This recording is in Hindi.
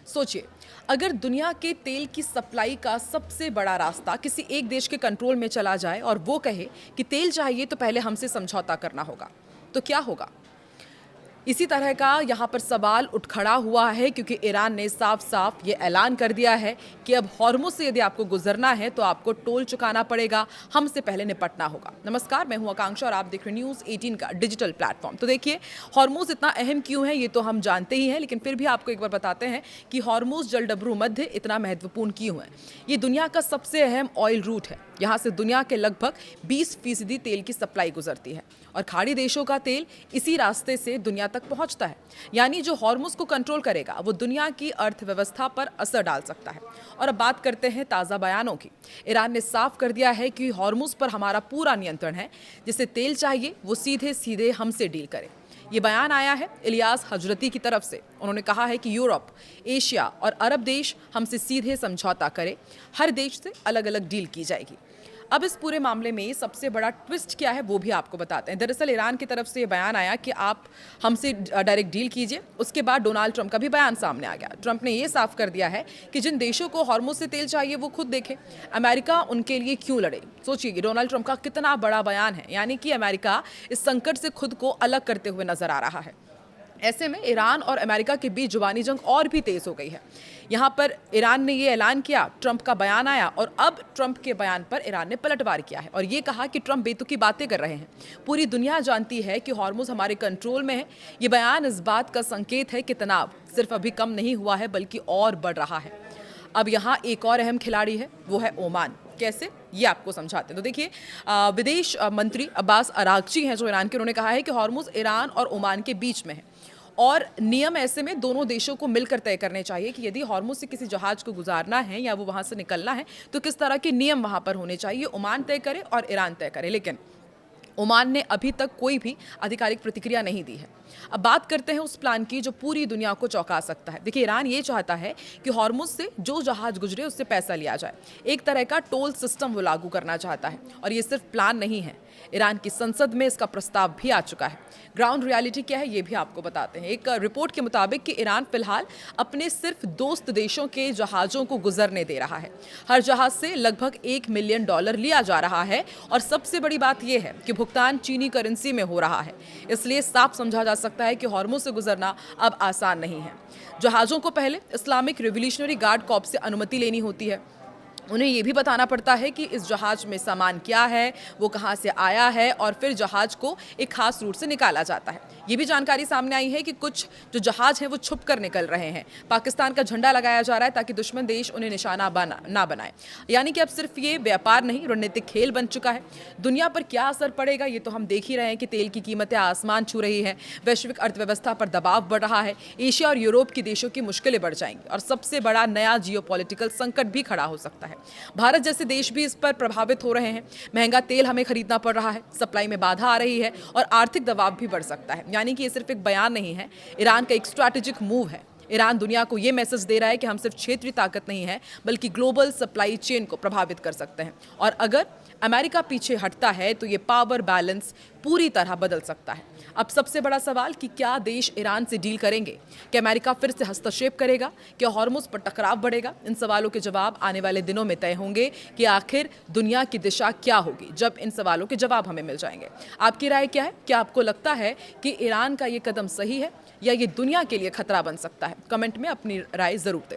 सोचिए, अगर दुनिया के तेल की सप्लाई का सबसे बड़ा रास्ता किसी एक देश के कंट्रोल में चला जाए और वो कहे कि तेल चाहिए तो पहले हमसे समझौता करना होगा, तो क्या होगा? इसी तरह का यहाँ पर सवाल उठ खड़ा हुआ है क्योंकि ईरान ने साफ साफ ये ऐलान कर दिया है कि अब हॉर्मुज से यदि आपको गुजरना है तो आपको टोल चुकाना पड़ेगा, हमसे पहले निपटना होगा। नमस्कार, मैं हूँ आकांक्षा और आप देख रहे हैं न्यूज़ 18 का डिजिटल प्लेटफॉर्म। तो देखिए, हॉर्मुज इतना अहम क्यों है ये तो हम जानते ही हैं, लेकिन फिर भी आपको एक बार बताते हैं कि हॉर्मुज जलडबरू मध्य इतना महत्वपूर्ण क्यों है। ये दुनिया का सबसे अहम ऑयल रूट है। यहाँ से दुनिया के लगभग 20% तेल की सप्लाई गुजरती है और खाड़ी देशों का तेल इसी रास्ते से दुनिया तक पहुंचता है। यानी जो हॉर्मुज को कंट्रोल करेगा वो दुनिया की अर्थव्यवस्था पर असर डाल सकता है। और अब बात करते हैं ताज़ा बयानों की। ईरान ने साफ कर दिया है कि हॉर्मुज पर हमारा पूरा नियंत्रण है, जिसे तेल चाहिए वो सीधे सीधे हमसे डील करे। ये बयान आया है इलियास हजरती की तरफ से। उन्होंने कहा है कि यूरोप, एशिया और अरब देश हमसे सीधे समझौता करें, हर देश से अलग अलग डील की जाएगी। अब इस पूरे मामले में सबसे बड़ा ट्विस्ट क्या है वो भी आपको बताते हैं। दरअसल ईरान की तरफ से ये बयान आया कि आप हमसे डायरेक्ट डील कीजिए। उसके बाद डोनाल्ड ट्रंप का भी बयान सामने आ गया। ट्रंप ने ये साफ कर दिया है कि जिन देशों को हॉर्मुज से तेल चाहिए वो खुद देखें, अमेरिका उनके लिए क्यों लड़े। सोचिए कि डोनाल्ड ट्रंप का कितना बड़ा बयान है, यानी कि अमेरिका इस संकट से खुद को अलग करते हुए नजर आ रहा है। ऐसे में ईरान और अमेरिका के बीच जुबानी जंग और भी तेज हो गई है। यहाँ पर ईरान ने ये ऐलान किया, ट्रंप का बयान आया और अब ट्रंप के बयान पर ईरान ने पलटवार किया है और ये कहा कि ट्रंप बेतुकी बातें कर रहे हैं। पूरी दुनिया जानती है कि हॉर्मुज हमारे कंट्रोल में है। ये बयान इस बात का संकेत है कि तनाव सिर्फ अभी कम नहीं हुआ है बल्कि और बढ़ रहा है। अब यहाँ एक और अहम खिलाड़ी है, वो है ओमान। कैसे, ये आपको समझाते हैं। तो देखिए, विदेश मंत्री अब्बास अरागची हैं जो ईरान के, उन्होंने कहा है कि हॉर्मुज ईरान और ओमान के बीच में है और नियम ऐसे में दोनों देशों को मिलकर तय करने चाहिए कि यदि हॉर्मुज से किसी जहाज को गुजारना है या वो वहां से निकलना है तो किस तरह के नियम वहां पर होने चाहिए। ओमान तय करे और ईरान तय करे, लेकिन ओमान ने अभी तक कोई भी आधिकारिक प्रतिक्रिया नहीं दी है। अब बात करते हैं उस प्लान की जो पूरी दुनिया को चौंका सकता है। देखिए, ईरान ये चाहता है कि हॉर्मुज से जो जहाज गुजरे उससे पैसा लिया जाए। एक तरह का टोल सिस्टम वो लागू करना चाहता है और ये सिर्फ प्लान नहीं है, ईरान की संसद में इसका प्रस्ताव भी आ चुका है। ग्राउंड रियलिटी क्या है ये भी आपको बताते हैं। एक रिपोर्ट के मुताबिक कि ईरान फिलहाल अपने सिर्फ दोस्त देशों के जहाज़ों को गुजरने दे रहा है। हर जहाज से लगभग $1 मिलियन लिया जा रहा है और सबसे बड़ी बात यह है कि भुगतान चीनी करेंसी में हो रहा है। इसलिए साफ समझा जा सकता है कि हॉर्मुज से गुजरना अब आसान नहीं है। जहाज़ों को पहले इस्लामिक रिवोल्यूशनरी गार्ड कॉर्प्स से अनुमति लेनी होती है। उन्हें ये भी बताना पड़ता है कि इस जहाज में सामान क्या है, वो कहाँ से आया है और फिर जहाज को एक खास रूट से निकाला जाता है। ये भी जानकारी सामने आई है कि कुछ जो जहाज हैं वो छुप कर निकल रहे हैं। पाकिस्तान का झंडा लगाया जा रहा है ताकि दुश्मन देश उन्हें निशाना ना बनाए। यानी कि अब सिर्फ ये व्यापार नहीं, रणनीतिक खेल बन चुका है। दुनिया पर क्या असर पड़ेगा ये तो हम देख ही रहे हैं कि तेल की कीमतें आसमान छू रही हैं, वैश्विक अर्थव्यवस्था पर दबाव बढ़ रहा है, एशिया और यूरोप के देशों की मुश्किलें बढ़ जाएंगी और सबसे बड़ा नया जियोपॉलिटिकल संकट भी खड़ा हो सकता है। भारत जैसे देश भी इस पर प्रभावित हो रहे हैं। महंगा तेल हमें खरीदना पड़ रहा है, सप्लाई में बाधा आ रही है और आर्थिक दबाव भी बढ़ सकता है। यानी कि ये सिर्फ एक बयान नहीं है, ईरान का एक स्ट्रैटेजिक मूव है। ईरान दुनिया को ये मैसेज दे रहा है कि हम सिर्फ क्षेत्रीय ताकत नहीं है बल्कि ग्लोबल सप्लाई चेन को प्रभावित कर सकते हैं और अगर अमेरिका पीछे हटता है तो ये पावर बैलेंस पूरी तरह बदल सकता है। अब सबसे बड़ा सवाल कि क्या देश ईरान से डील करेंगे, क्या अमेरिका फिर से हस्तक्षेप करेगा, क्या हॉर्मुज पर टकराव बढ़ेगा? इन सवालों के जवाब आने वाले दिनों में तय होंगे कि आखिर दुनिया की दिशा क्या होगी जब इन सवालों के जवाब हमें मिल जाएंगे। आपकी राय क्या है? क्या आपको लगता है कि ईरान का ये कदम सही है या ये दुनिया के लिए खतरा बन सकता है? कमेंट में अपनी राय जरूर दें।